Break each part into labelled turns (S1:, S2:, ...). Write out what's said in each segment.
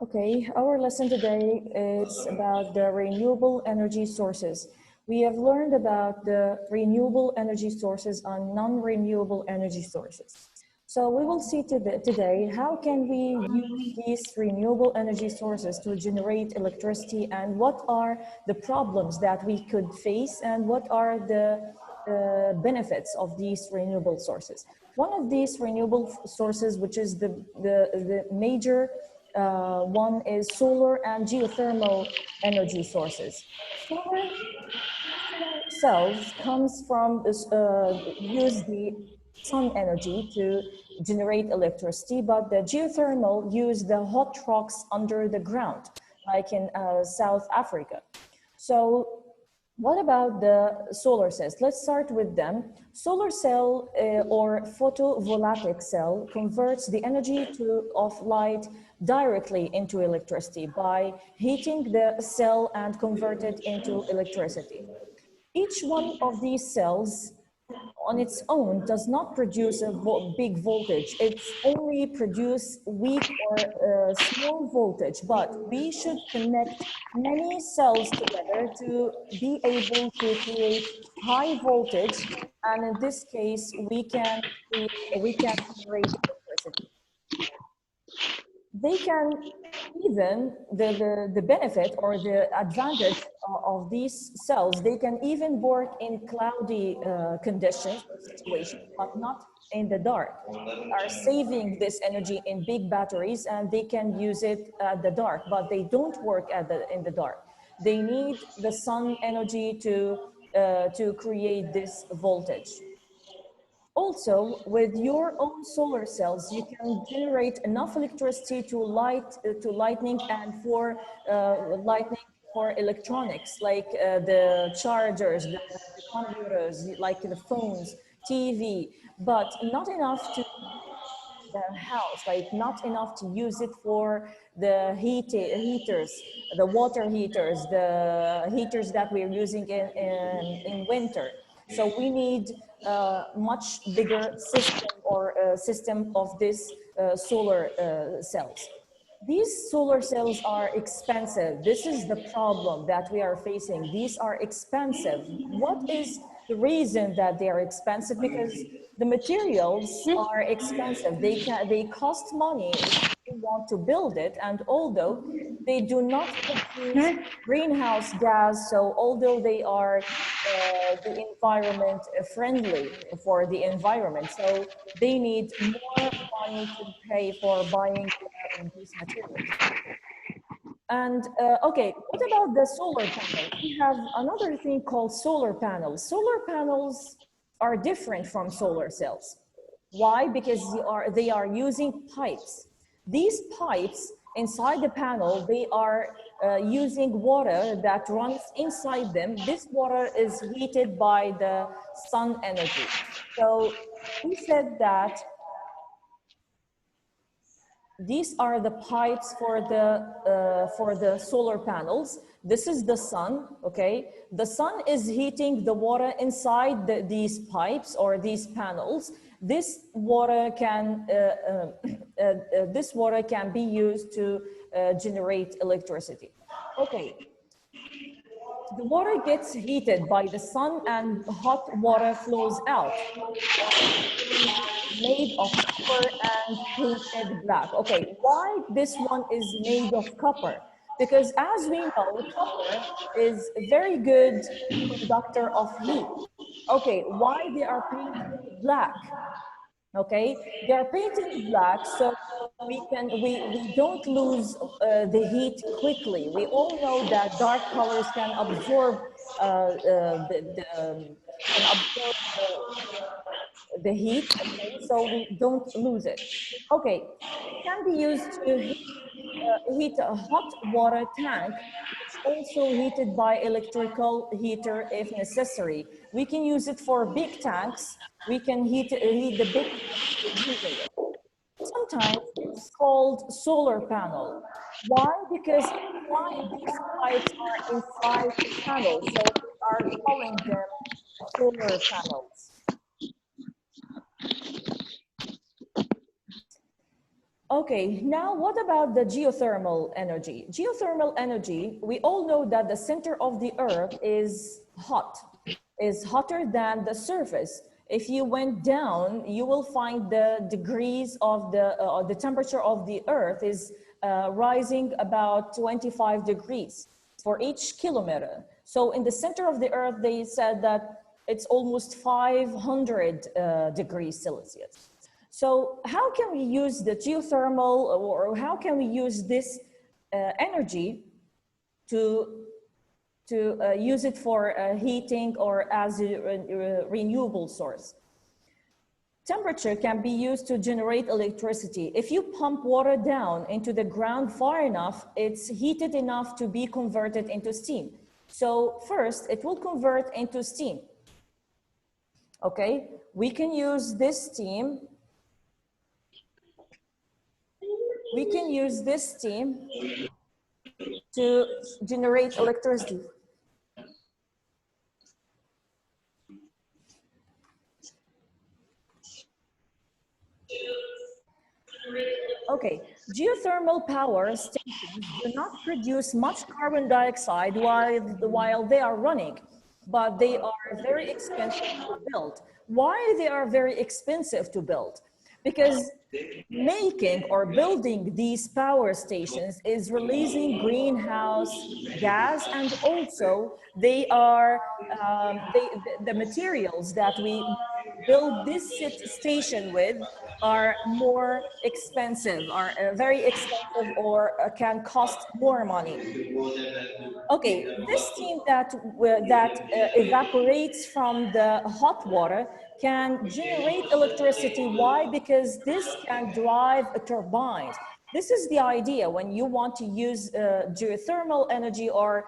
S1: Okay, our lesson today is about the renewable energy sources. We have learned about the renewable energy sources and non-renewable energy sources. So we will see today how can we use these renewable energy sources to generate electricity, and what are the problems that we could face, and what are the benefits of these renewable sources. One of these renewable sources, which is the major one, is solar and geothermal energy sources. Solar cells comes from this, use the sun energy to generate electricity, but the geothermal use the hot rocks under the ground, like in South Africa. So what about the solar cells? Let's start with them. Solar cell or photovoltaic cell converts the energy of light directly into electricity by heating the cell and convert it into electricity. Each one of these cells on its own does not produce a big voltage. It's only produce weak or small voltage, but we should connect many cells together to be able to create high voltage. And in this case, we can generate electricity. They can even, the benefit or the advantage of these cells, they can even work in cloudy conditions or situations, but not in the dark. They are saving this energy in big batteries, and they can use it at the dark, but they don't work in the dark. They need the sun energy to create this voltage. Also, with your own solar cells, you can generate enough electricity to lightning and for lightning for electronics, like the chargers, the computers, like the phones, TV, but not enough to the house, like not enough to use it for the heaters, the water heaters, the heaters that we're using in winter. So we need a much bigger system or a system of this solar cells. These solar cells are expensive. This is the problem that we are facing. These are expensive. What is the reason that they are expensive? Because the materials are expensive. They cost money if you want to build it, and although they do not produce greenhouse gas, so although they are the environment friendly for the environment, so they need more money to pay for buying these materials. And okay, what about the solar panels? We have another thing called solar panels. Solar panels are different from solar cells. Why? Because they are using pipes. These pipes inside the panel, they are using water that runs inside them. This water is heated by the sun energy. So we said that these are the pipes for the solar panels. This is the sun, okay? The sun is heating the water inside these pipes or these panels. This water can be used to generate electricity. Okay. The water gets heated by the sun and hot water flows out. Made of copper and painted black. Okay, why this one is made of copper? Because as we know, copper is a very good conductor of heat. Okay, why they are painted black? Okay, they are painted black so we don't lose the heat quickly. We all know that dark colors can absorb can absorb the heat, okay, so we don't lose it. Okay, it can be used to heat a hot water tank, which also heated by electrical heater if necessary. We can use it for big tanks. We can heat the big tanks using it. Sometimes it's called solar panel. Why? Because these pipes are inside the panel, so we are calling them solar panels. Okay, now what about the geothermal energy? Geothermal energy, we all know that the center of the earth is hot, is hotter than the surface. If you went down, you will find the degrees of the temperature of the earth is rising about 25 degrees for each kilometer. So in the center of the earth, they said that it's almost 500 degrees Celsius. So how can we use the geothermal, or how can we use this energy to use it for heating or as a renewable source? Temperature can be used to generate electricity. If you pump water down into the ground far enough, it's heated enough to be converted into steam. So first, it will convert into steam. Okay, we can use this steam. We can use this steam to generate electricity. Okay, geothermal power stations do not produce much carbon dioxide while they are running, but they are very expensive to build. Why they are very expensive to build? Because making or building these power stations is releasing greenhouse gas, and also they are the materials that we build this station with are more expensive, are very expensive, or can cost more money. Okay, this steam that evaporates from the hot water can generate electricity. Why? Because this can drive a turbine. This is the idea when you want to use geothermal energy, or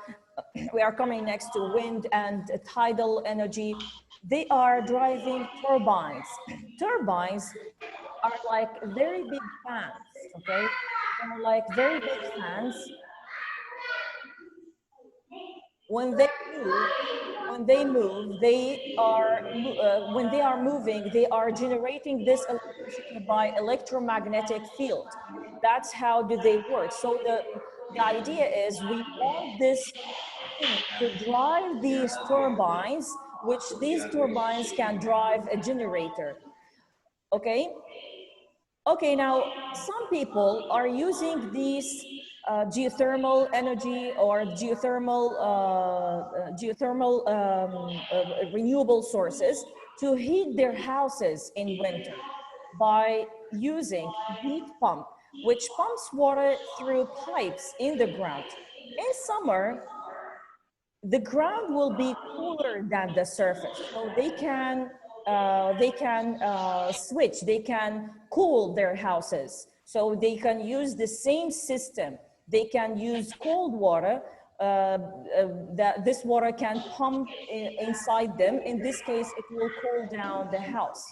S1: we are coming next to wind and tidal energy. They are driving turbines. Turbines are like very big fans, okay? They're like very big fans. When they move, when they are moving, they are generating this electricity by electromagnetic field. That's how do they work. So the idea is we want this thing to drive these turbines, which these turbines can drive a generator. Okay. Okay, now some people are using these geothermal energy or renewable sources to heat their houses in winter by using heat pump, which pumps water through pipes in the ground. In summer, the ground will be cooler than the surface, so they can switch, they can cool their houses, so they can use the same system. They can use cold water that this water can pump inside them. In this case, it will cool down the house.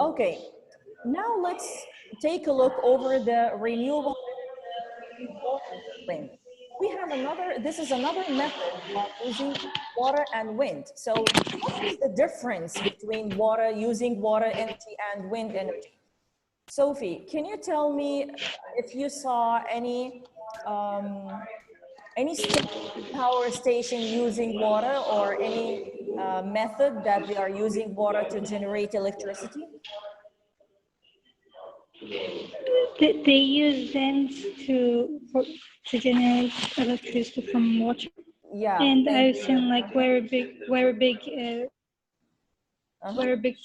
S1: Okay, now let's take a look over the renewable energy, water and wind. We have this is another method of using water and wind. So what is the difference between using water energy and wind energy? Sophie, can you tell me if you saw any power station using water, or any method that they are using water to generate electricity?
S2: They use vents to generate electricity from water.
S1: Yeah,
S2: and I've seen like very big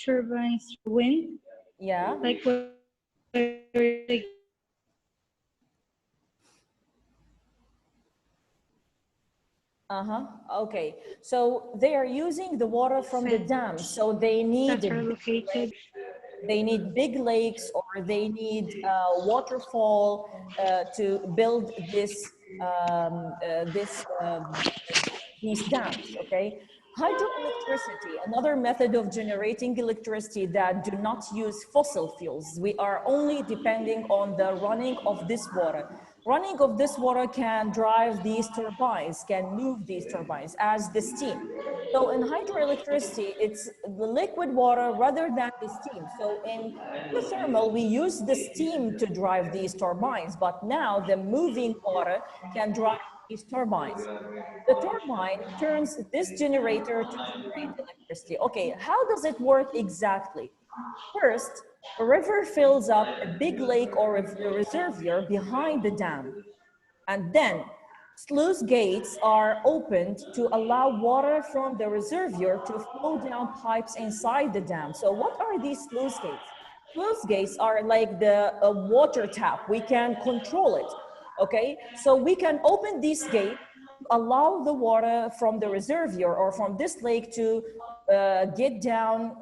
S2: turbines for wind.
S1: Yeah.
S2: Like very big.
S1: Okay. So they are using the water from the dams, so they need big lakes, or they need waterfall to build these dams. Okay. Hydroelectricity, another method of generating electricity that do not use fossil fuels. We are only depending on the running of this water. Running of this water can drive these turbines, can move these turbines as the steam. So in hydroelectricity, it's the liquid water rather than the steam. So in geothermal, we use the steam to drive these turbines, but now the moving water can drive these turbines. The turbine turns this generator to generate electricity. Okay, how does it work exactly? First, a river fills up a big lake or a reservoir behind the dam. And then sluice gates are opened to allow water from the reservoir to flow down pipes inside the dam. So what are these sluice gates? Sluice gates are like the water tap. We can control it, okay? So we can open this gate to allow the water from the reservoir or from this lake to get down,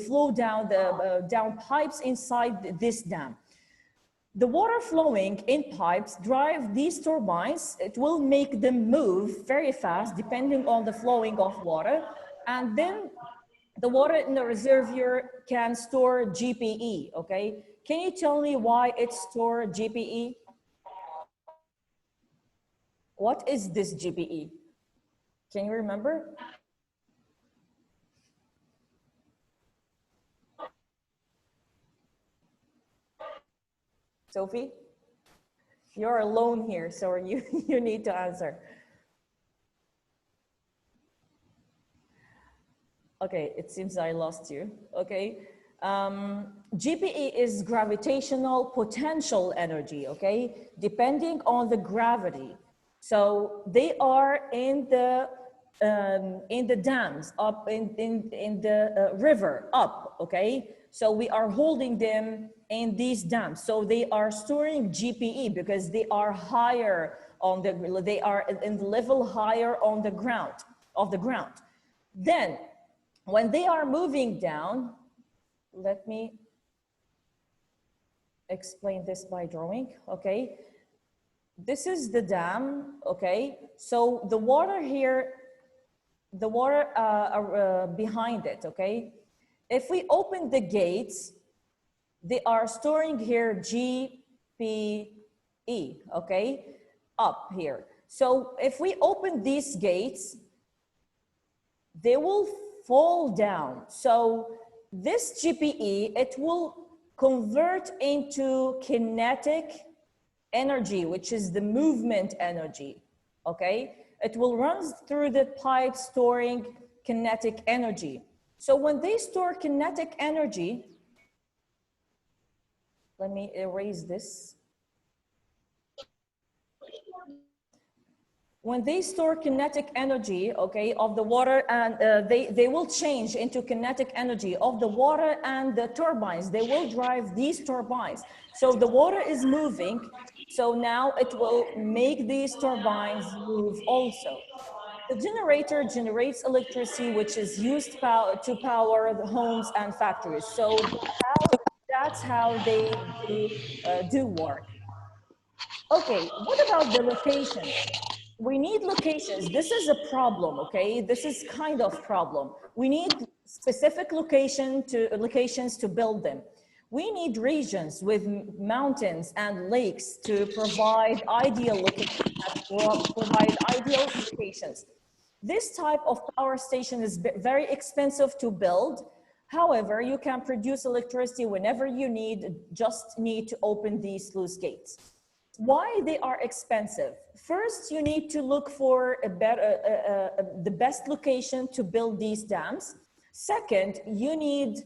S1: flow down the down pipes inside this dam. The water flowing in pipes drive these turbines. It will make them move very fast depending on the flowing of water. And then the water in the reservoir can store GPE, okay? Can you tell me why it stores GPE? What is this GPE? Can you remember? Sophie? You're alone here, so you need to answer. Okay, it seems I lost you. Okay. GPE is gravitational potential energy, okay? Depending on the gravity. So they are in the dams, up in the river, up, okay? So we are holding them in these dams. So they are storing GPE because they are higher on the, they are in the level higher on the ground, of the ground. Then when they are moving down, let me explain this by drawing, okay? This is the dam, okay? So the water here, the water behind it, okay? If we open the gates, they are storing here GPE, okay? Up here. So if we open these gates, they will fall down. So this GPE, it will convert into kinetic energy, which is the movement energy, okay? It will run through the pipe storing kinetic energy. So when they store kinetic energy, let me erase this. When they store kinetic energy, okay, of the water, and they will change into kinetic energy of the water and the turbines. They will drive these turbines. So the water is moving. So now it will make these turbines move also. The generator generates electricity, which is used to power the homes and factories. So that's how they do work. Okay, what about the locations? We need locations. This is a problem, okay? This is kind of problem. We need specific locations to build them. We need regions with mountains and lakes to provide ideal locations. This type of power station is very expensive to build. However, you can produce electricity whenever you need, just need to open these sluice gates. Why they are expensive? First, you need to look for the best location to build these dams. Second, you need,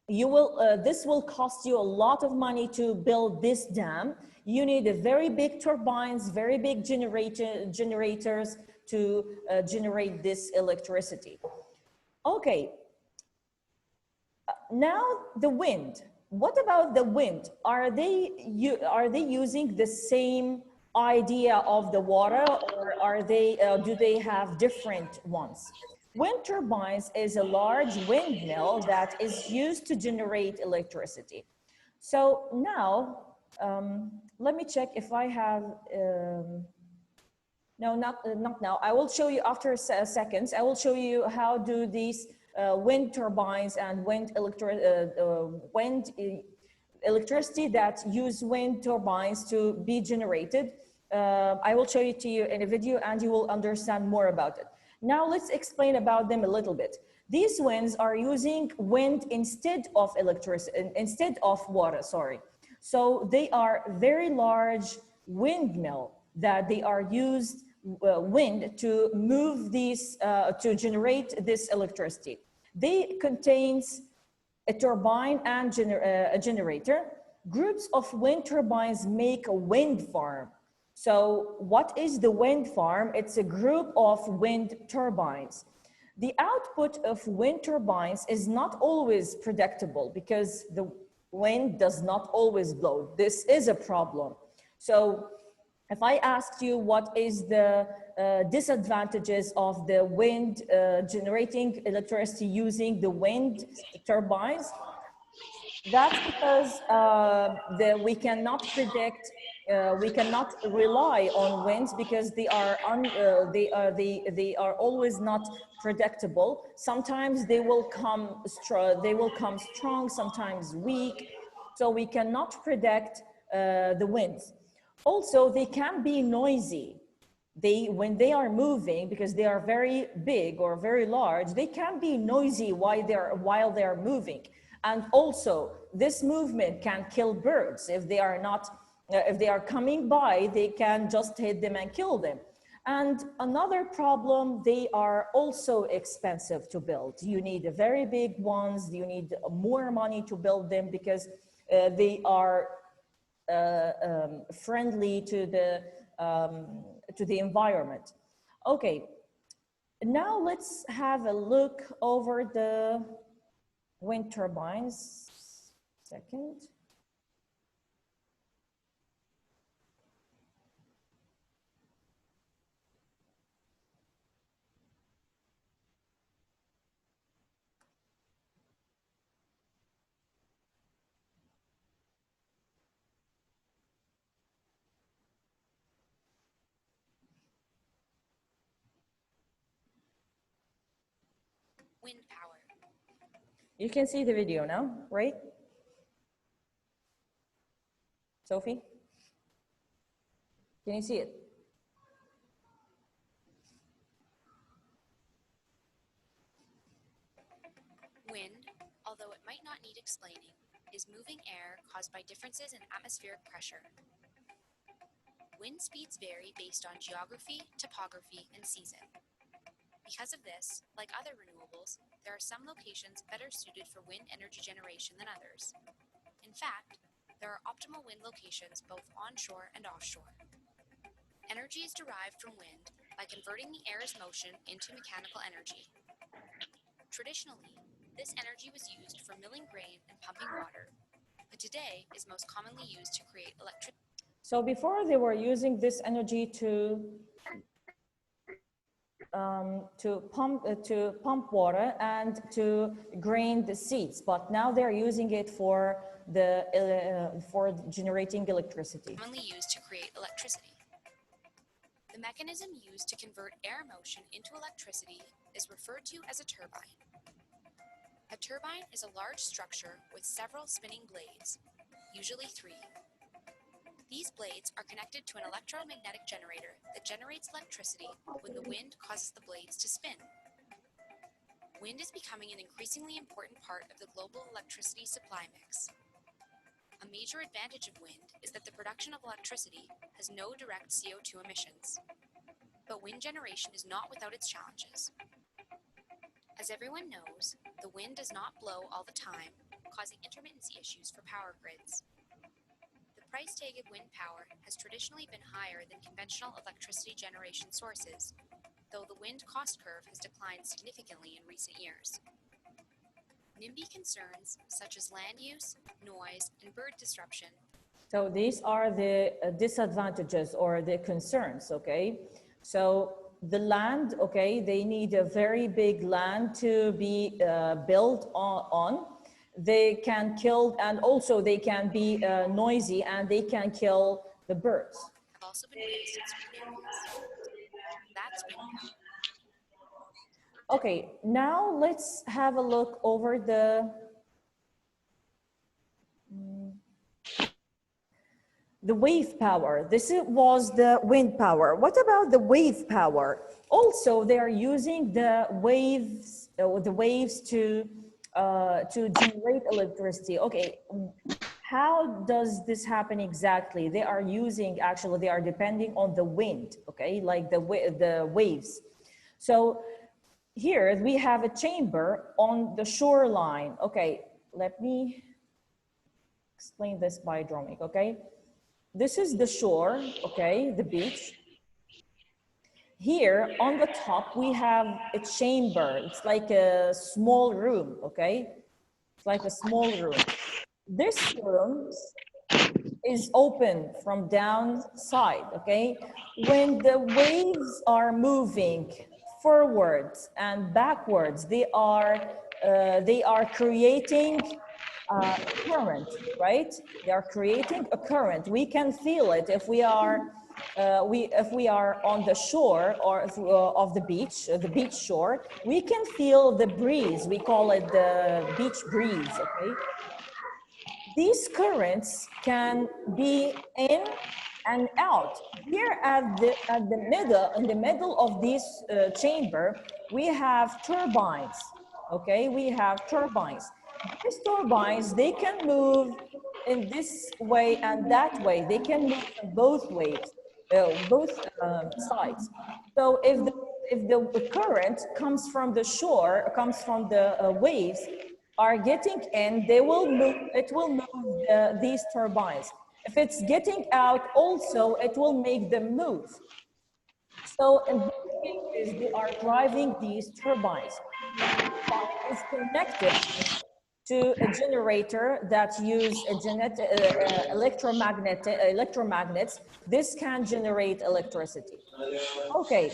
S1: this will cost you a lot of money to build this dam. You need a very big turbines, very big generators to generate this electricity. Okay, now the wind. What about the wind? Are they using the same idea of the water, or are they do they have different ones? Wind turbines is a large windmill that is used to generate electricity. So now let me check if I have. No, not now. I will show you after seconds. I will show you how do these wind turbines and wind electricity that use wind turbines to be generated. I will show it to you in a video and you will understand more about it. Now let's explain about them a little bit. These winds are using wind instead of electricity, instead of water, sorry. So they are very large windmill that they are used wind to move these, to generate this electricity. They contains a turbine and a generator. Groups of wind turbines make a wind farm. So what is the wind farm? It's a group of wind turbines. The output of wind turbines is not always predictable because the wind does not always blow. This is a problem. So if I asked you what is the disadvantages of the wind generating electricity using the wind turbines, that's because we cannot predict, we cannot rely on winds because they are always not predictable. Sometimes they will come strong, sometimes weak. So we cannot predict the winds. Also, they can be noisy. When they are moving, because they are very big or very large, they can be noisy while they are moving. And also, this movement can kill birds. If they are coming by, they can just hit them and kill them. And another problem, they are also expensive to build. You need very big ones. You need more money to build them because they are friendly to the environment. Okay, now let's have a look over the wind turbines. Second.
S3: Wind power.
S1: You can see the video now, right? Sophie? Can you see it?
S3: Wind, although it might not need explaining, is moving air caused by differences in atmospheric pressure. Wind speeds vary based on geography, topography, and season. Because of this, like other renewables, there are some locations better suited for wind energy generation than others. In fact, there are optimal wind locations both onshore and offshore. Energy is derived from wind by converting the air's motion into mechanical energy. Traditionally, this energy was used for milling grain and pumping water, but today is most commonly used to create electricity.
S1: So before they were using this energy to pump water and to grain the seeds, but now they're using it for generating electricity.
S3: Commonly used to create electricity. The mechanism used to convert air motion into electricity is referred to as a turbine. A turbine is a large structure with several spinning blades, usually 3. These blades are connected to an electromagnetic generator that generates electricity when the wind causes the blades to spin. Wind is becoming an increasingly important part of the global electricity supply mix. A major advantage of wind is that the production of electricity has no direct CO2 emissions. But wind generation is not without its challenges. As everyone knows, the wind does not blow all the time, causing intermittency issues for power grids. The price tag of wind power has traditionally been higher than conventional electricity generation sources, though the wind cost curve has declined significantly in recent years. NIMBY concerns such as land use, noise, and bird disruption.
S1: So these are the disadvantages or the concerns, okay? So the land, okay, they need a very big land to be built on. They can kill, and also they can be noisy and they can kill the birds.
S3: Have also been placed in certain areas. That's wind power.
S1: Okay, now let's have a look over the The wave power. Was the wind power. What about the wave power? Also, they are using the waves to generate electricity. Okay, how does this happen exactly? They are using, actually, they are depending on the wind, okay, like the waves. So here we have a chamber on the shoreline. Okay, let me explain this by drawing, okay? This is the shore, okay, the beach. Here on the top, we have a chamber. It's like a small room, okay? It's like a small room. This room is open from downside, okay? When the waves are moving forwards and backwards, they are creating current, right? They are creating a current. We can feel it if we are on the shore or of the beach shore. We can feel the breeze. We call it the beach breeze. Okay. These currents can be in and out. Here in the middle of this chamber, we have turbines. Okay, we have turbines. These turbines, they can move in this way and that way. They can move in both ways, both sides. So if the current comes from the shore, comes from the waves, are getting in, it will move these turbines. If it's getting out also, it will make them move. So in both cases, they are driving these turbines. The turbine is connected to a generator that use electromagnets. This can generate electricity. Okay.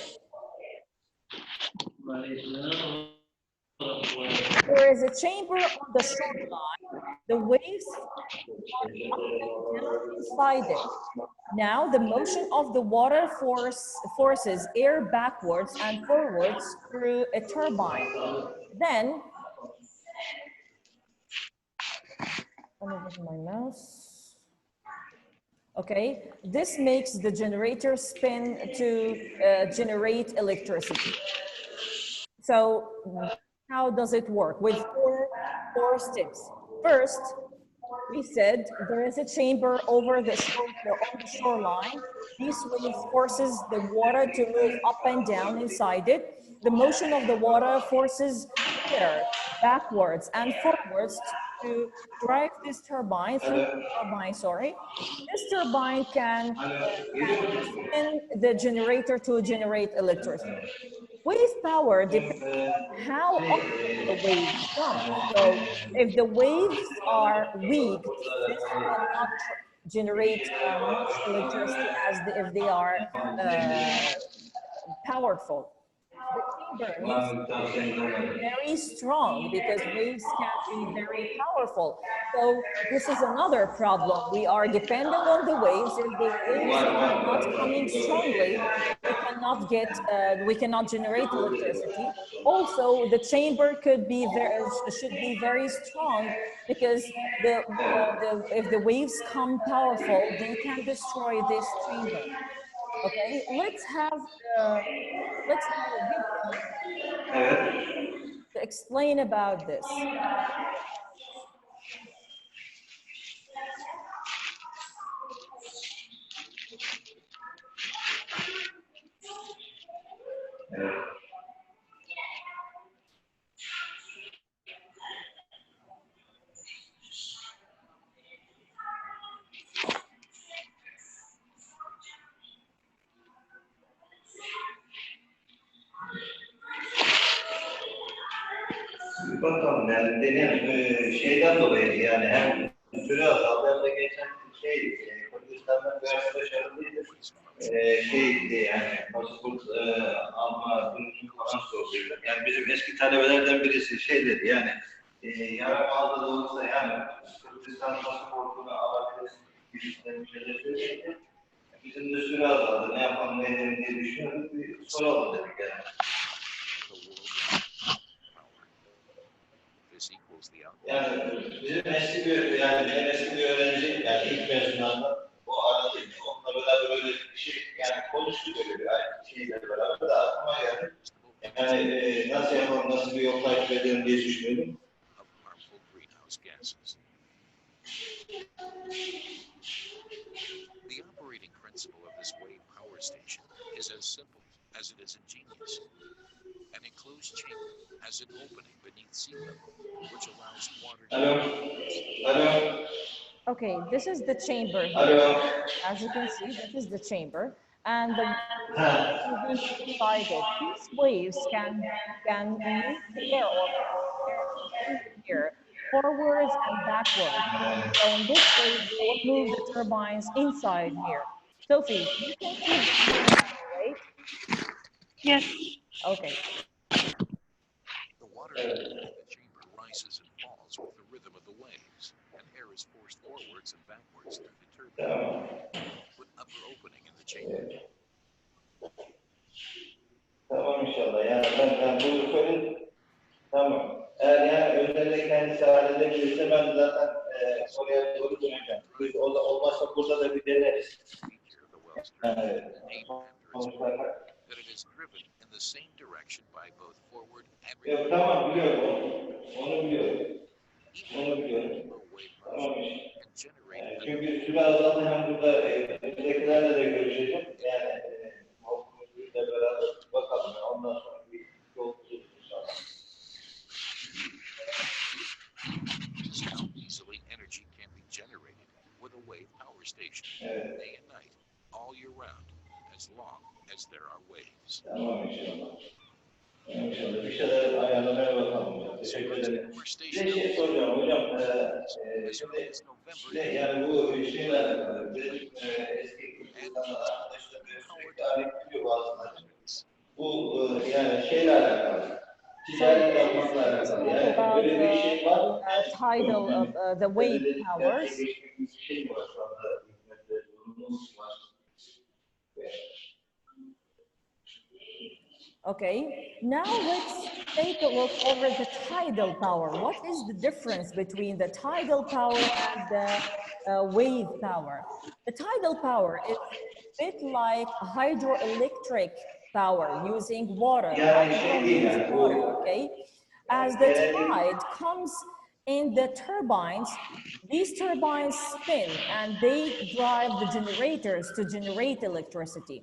S1: There is a chamber on the shoreline. The waves are up and down inside it. Now the motion of the water forces air backwards and forwards through a turbine. Then, let me get my mouse. Okay, this makes the generator spin to generate electricity. So how does it work? With four steps. First, we said there is a chamber over on the shoreline. These waves forces the water to move up and down inside it. The motion of the water forces air backwards and forwards to drive this turbine through the turbine. Sorry, this turbine can spin the generator to generate electricity. Wave power depends on how often the waves come. So if the waves are weak, this cannot generate much electricity as if they are powerful. The chamber needs to be very strong because waves can be very powerful. So this is another problem. We are depending on the waves. If the waves are not coming strongly, we cannot generate electricity. Also, the chamber should be very strong because if the waves come powerful, they can destroy this chamber. Okay, let's have a video to explain about this.
S4: Bakalım yani benim şeyden dolayı yani hem süre azaldı hem de geçen Kürdistan'dan bir arkadaş aradıydı. Şeydi yani pasaport alma durumunu falan sorduydum. Yani bizim eski talebelerden birisi şey dedi yani yarım aldı da olsa yani Kürdistan pasaportunu alabiliriz gibisinden bir şeyler söyledi. Bizim de süre azaldı. Ne yapalım ne edelim diye düşünüyoruz. Bir soralım dedik yani. Yani bizim eski bir öğrenci, yani ilk mezunlardan o yani konuştuk öyle bir şeyle beraber de aklıma geldi. Yani nasıl yapalım, nasıl bir yol takip edelim diye düşünüyordum.
S5: of harmful greenhouse gases. The operating principle of this wave power station is as simple as it is ingenious. An enclosed chamber has an opening beneath sea level, which allows water to
S4: Alo, alo,
S1: Okay, this is the chamber here.
S4: alo.
S1: As you can see, this is the chamber, and the
S4: Ha,
S1: moving inside it. These waves can move here or move here, forwards and backwards. So in this way, they will move the turbines inside here. Sophie, you can see the chamber, right?
S2: Yes.
S1: Okay.
S5: the water in the chamber rises and falls with the rhythm of the waves, and air is forced forwards and backwards through the turbine,
S4: tamam.
S5: with upper opening in the chamber.
S4: Tamam inşallah. Yani ben bunu söyledim. Tamam. Eğer yani önlerinde kendisi halledebilirse ben zaten oraya doğru döneceğim. Biz olmazsa burada da bir deneriz.
S5: Feature of the well's
S4: Yani,
S5: turbine
S4: sonuçta-
S5: that it is driven in the same direction by both forward and
S4: Yok
S5: reverse.
S4: tamam biliyorum onu. Onu biliyorum.
S5: Even
S4: Onu biliyorum.
S5: low wave
S4: Tamam
S5: motion
S4: işte.
S5: can generate
S4: Yani
S5: a
S4: çünkü süre azaldı hem burada öndekilerle de görüşeceğim. Yani o konuyla beraber bakalım. Ondan sonra bir yol buluruz inşallah.
S5: is how easily energy can be generated with a wave power station,
S4: Evet.
S5: day and night, all year round, as long as there are waves.
S4: Tamam inşallah. İnşallah bir şeyler ayarlamaya bakalım. Ya. Teşekkür ederim.
S5: Power
S4: Bir
S5: station
S4: de şey soracağım hocam.
S5: as early as November
S4: Yani bu şeyle alakalı. Benim eski Kırgızistan'da arkadaşlar sürekli arayıp gidiyor bazıları. Bu yani şeyle alakalı. Ticaret yapmakla alakalı. Yani
S1: About
S4: böyle bir şey var mı?
S1: tidal, the wave powers.
S4: Gerçekleşmiş bir şey mi var şu anda? Hükümette durumumuz var.
S1: Okay, now let's take a look over the tidal power. What is the difference between the tidal power and the wave power? The tidal power is a bit like hydroelectric power using water.
S4: Yani şey değil yani bu
S1: Okay, as the tide comes in the turbines, these turbines spin and they drive the generators to generate electricity.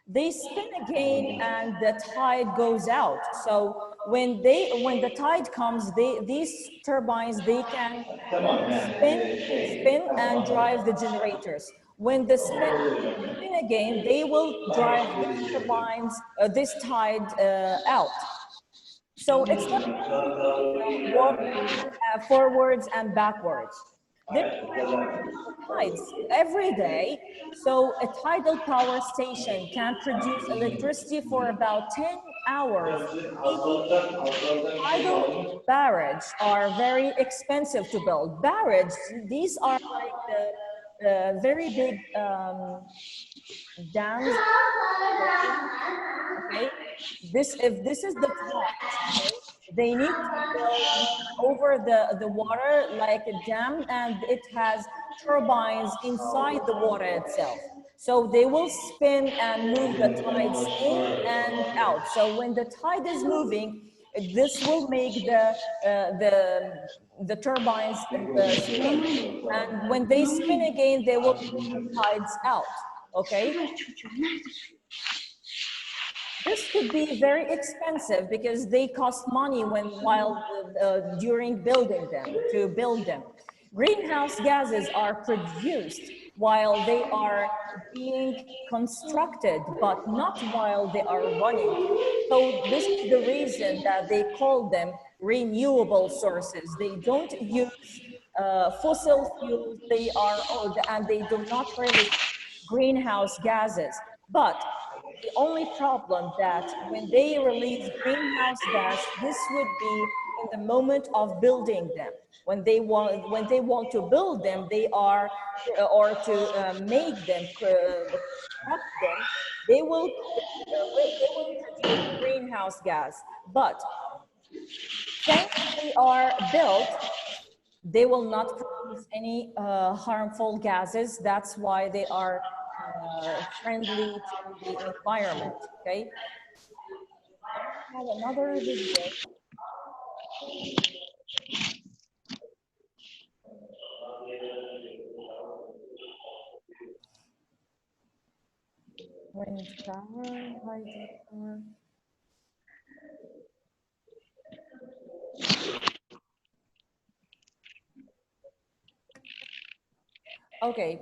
S1: They spin again and the tide goes out. So when the tide comes, these turbines, they can
S4: tamam yani
S1: spin and drive the generators. When the spin again, they will drive the turbines, this tide out. So it's like water forwards and backwards. There are tides every day, so a tidal power station can produce electricity for about 10 hours. Tidal barrages are very expensive to build. Barrages, these are like the very big dams. Okay, if this is the top, okay, they need to build over the water like a dam, and it has turbines inside the water itself. So they will spin and move the tides in and out. So when the tide is moving, this will make the turbines spin, and when they spin again, they will move the tides out. Okay. This could be very expensive because they cost money during building them, to build them. Greenhouse gases are produced while they are being constructed, but not while they are running. So this is the reason that they call them renewable sources. They don't use fossil fuels, and they do not release greenhouse gases. But the only problem that when they release greenhouse gas, this would be in the moment of building them. When they want to build them, or to make them, construct them, they will produce greenhouse gas. But since they are built, they will not produce any harmful gases. That's why they are friendly to the environment. Okay. I have another video. Wind power, hydropower. Okay,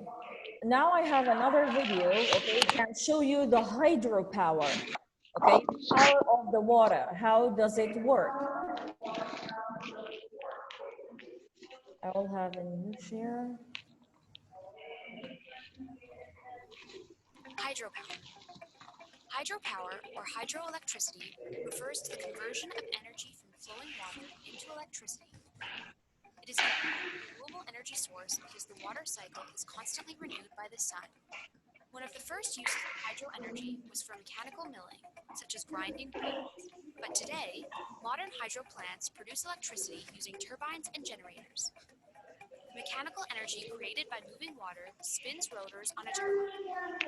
S1: now I have another video, okay, can show you the hydropower, okay, power of the water. How does it work? I will have a new share.
S3: Hydropower. Hydropower, or hydroelectricity, refers to the conversion of energy from flowing water into electricity. It is a renewable energy source because the water cycle is constantly renewed by the sun. One of the first uses of hydro energy was for mechanical milling, such as grinding wheels. But today, modern hydro plants produce electricity using turbines and generators. The mechanical energy created by moving water spins rotors on a turbine.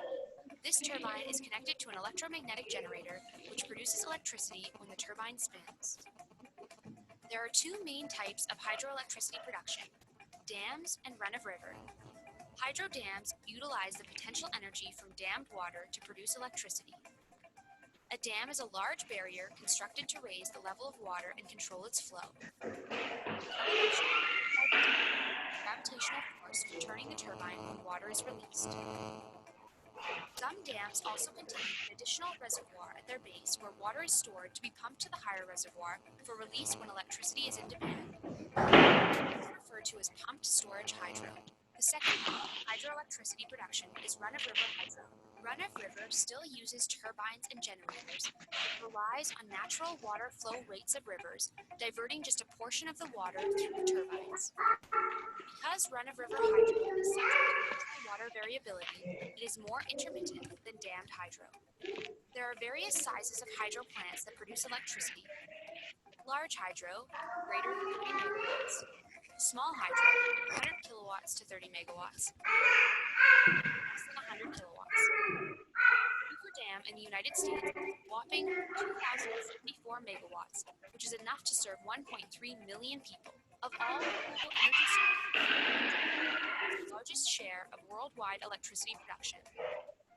S3: This turbine is connected to an electromagnetic generator, which produces electricity when the turbine spins. There are two main types of hydroelectricity production: dams and run-of-river. Hydro dams utilize the potential energy from dammed water to produce electricity. A dam is a large barrier constructed to raise the level of water and control its flow. The elevation provides the gravitational force for turning the turbine when water is released. Some dams also contain an additional reservoir at their base where water is stored to be pumped to the higher reservoir for release when electricity is in demand. This is referred to as pumped storage hydro. The second type of hydroelectricity production is run-of-river hydro. Run-of-river still uses turbines and generators, but relies on natural water flow rates of rivers, diverting just a portion of the water through the turbines. Because run-of-river hydro is sensitive to water variability, it is more intermittent than dammed hydro. There are various sizes of hydro plants that produce electricity. Large hydro, greater than 30 megawatts. Small hydro, 100 kilowatts to 30 megawatts. Less than 100 kilowatts. Hoover Dam in the United States is a whopping 2,074 megawatts, which is enough to serve 1.3 million people. Of all renewable energy sources, the largest share of worldwide electricity production.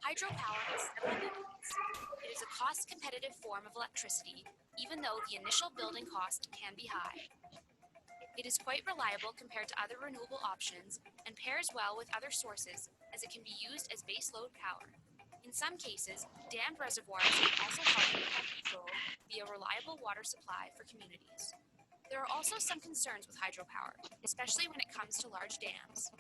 S3: Hydropower has several benefits. It is a cost-competitive form of electricity, even though the initial building cost can be high. It is quite reliable compared to other renewable options and pairs well with other sources as it can be used as baseload power. In some cases, dammed reservoirs can also help be controlled via reliable water supply for communities. There are also some concerns with hydropower, especially when it comes to large dams.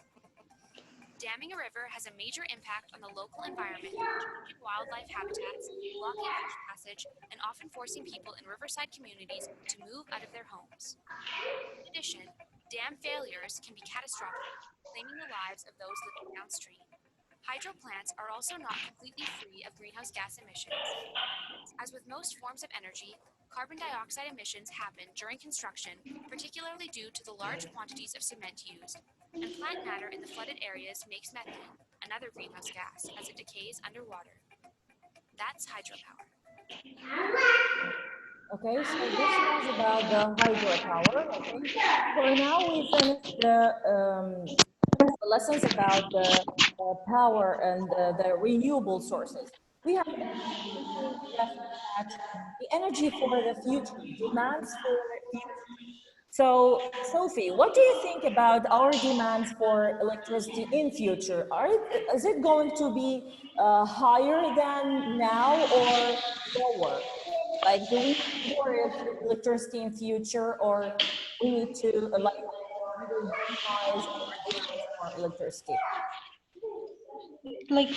S3: Damming a river has a major impact on the local environment, changing wildlife habitats, blocking fish passage, and often forcing people in riverside communities to move out of their homes. In addition, dam failures can be catastrophic, claiming the lives of those living downstream. Hydro plants are also not completely free of greenhouse gas emissions. As with most forms of energy, carbon dioxide emissions happen during construction, particularly due to the large quantities of cement used, and plant matter in the flooded areas makes methane, another greenhouse gas, as it decays underwater. That's hydropower.
S1: Okay, so this was about the hydropower. Okay, for now we finished the lessons about the power and the renewable sources. We have something left at the energy for the future, demands for the future. So, Sophie, what do you think about our demands for electricity in future? Is it going to be higher than now or lower? Like, do we need more electricity in future, or we need to like either minimize our demands for electricity?
S6: Like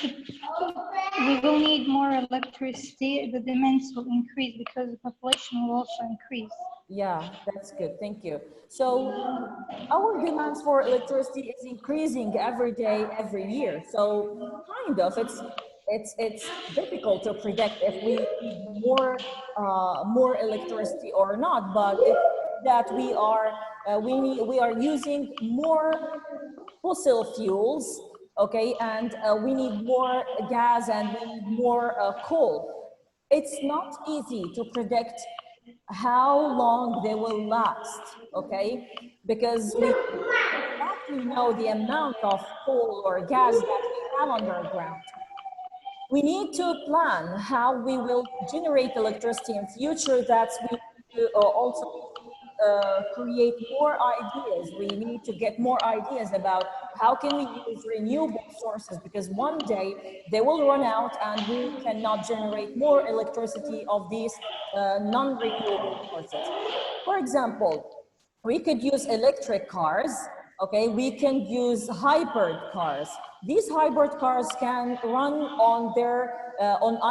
S6: we will need more electricity, the demands will increase because the population will also increase.
S1: Yeah, that's good. Thank you. So our demands for electricity is increasing every day, every year. So kind of, it's difficult to predict if we need more electricity or not. But it's that we are using more fossil fuels, okay, and we need more gas and we need more coal. It's not easy to predict how long they will last, okay, because we exactly know the amount of coal or gas that we have underground. We need to plan how we will generate electricity in future. That's we need to also create more ideas. We need to get more ideas about how can we use renewable sources, because one day they will run out and we cannot generate more electricity of these non-renewable sources. For example, we could use electric cars, okay? We can use hybrid cars. These hybrid cars can run on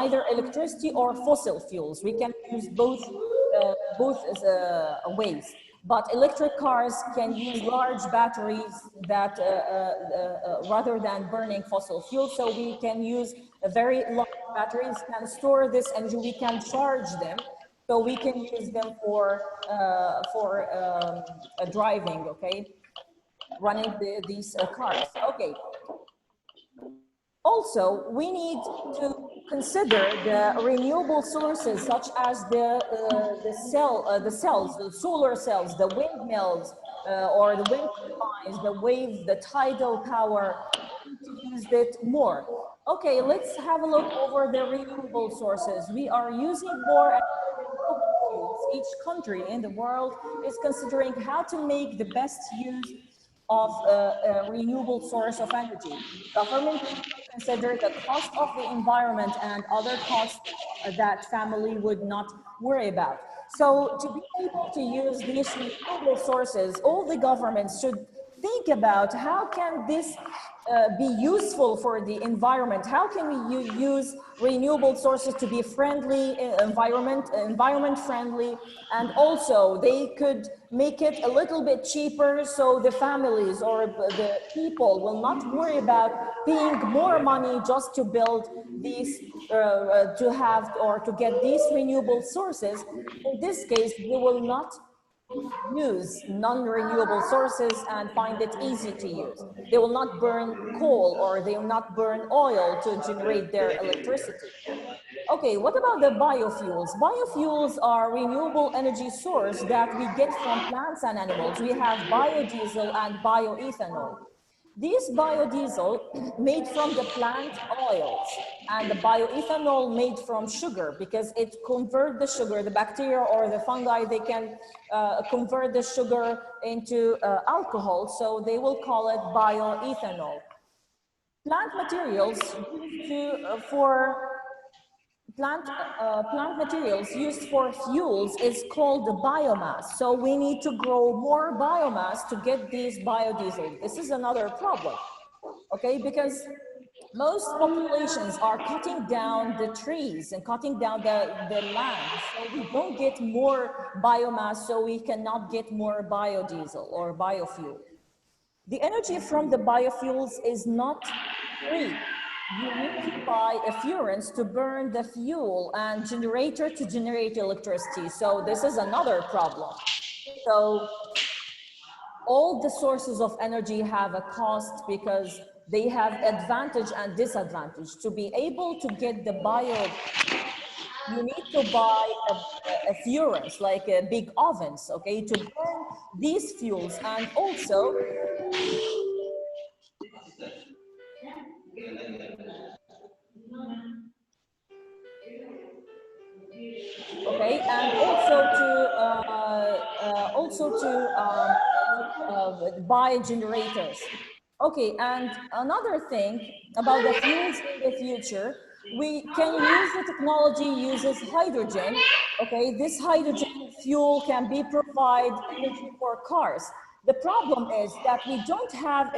S1: either electricity or fossil fuels. We can use both ways. But electric cars can use large batteries that rather than burning fossil fuels. So we can use a very large batteries, can store this energy, we can charge them. So we can use them for driving, okay? Running these cars, okay. Also, we need to consider the renewable sources such as the cells, the solar cells, the windmills, or the wind turbines, the wave, the tidal power. We need to use it more. Okay, let's have a look over the renewable sources. We are using more renewable fuels. Each country in the world is considering how to make the best use of a renewable source of energy. Government consider the cost of the environment and other costs that family would not worry about. So to be able to use these renewable sources, all the governments should think about how can this be useful for the environment? How can we use renewable sources to be friendly, environment friendly, and also they could make it a little bit cheaper so the families or the people will not worry about paying more money just to build these, to have or to get these renewable sources. In this case, they will not use non-renewable sources and find it easy to use. They will not burn coal or they will not burn oil to generate their electricity. Okay, what about the biofuels? Biofuels are renewable energy source that we get from plants and animals. We have biodiesel and bioethanol. These biodiesel made from the plant oils and the bioethanol made from sugar, because it convert the sugar, the bacteria or the fungi, they can convert the sugar into alcohol, so they will call it bioethanol. Plant materials used plant materials used for fuels is called the biomass. So we need to grow more biomass to get these biodiesel. This is another problem, okay? Because most populations are cutting down the trees and cutting down the land. So we don't get more biomass, so we cannot get more biodiesel or biofuel. The energy from the biofuels is not free. You need to buy a furnace to burn the fuel and generator to generate electricity. So this is another problem. So all the sources of energy have a cost because they have advantage and disadvantage. To be able to get the you need to buy a furnace, like a big ovens, okay, to burn these fuels. And also, okay, and also to buy generators. Okay, and another thing about the fuels in the future, we can use the technology uses hydrogen. Okay, this hydrogen fuel can be provide energy for cars. The problem is that we don't have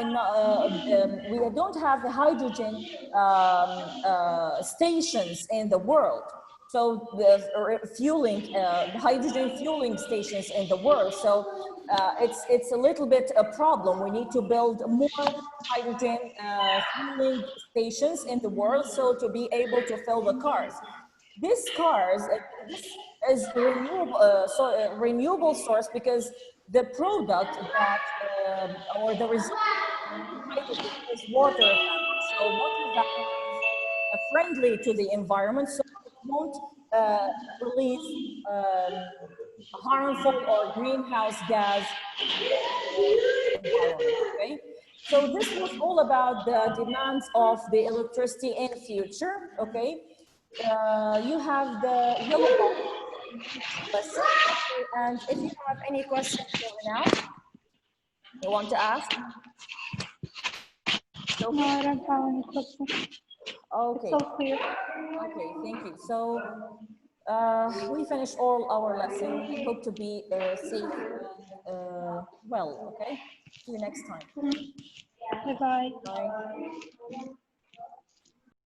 S1: the hydrogen stations in the world. So the hydrogen fueling stations in the world. So it's a little bit a problem. We need to build more hydrogen fueling stations in the world, so to be able to fill the cars. This is renewable source, because the product that or the result of hydrogen is water So water vapor is friendly to the environment, so it won't release harmful or greenhouse gas environment, okay? So this was all about the demands of the electricity in future, okay? You have the yellow box lesson, okay? And if you have any questions for now, you want to ask?
S6: No, I don't have any questions.
S1: Okay,
S6: It's all clear.
S1: okay, thank you. So we finished all our lesson. We hope to be safe and well, okay? See you next time.
S6: Bye-bye.
S1: Bye.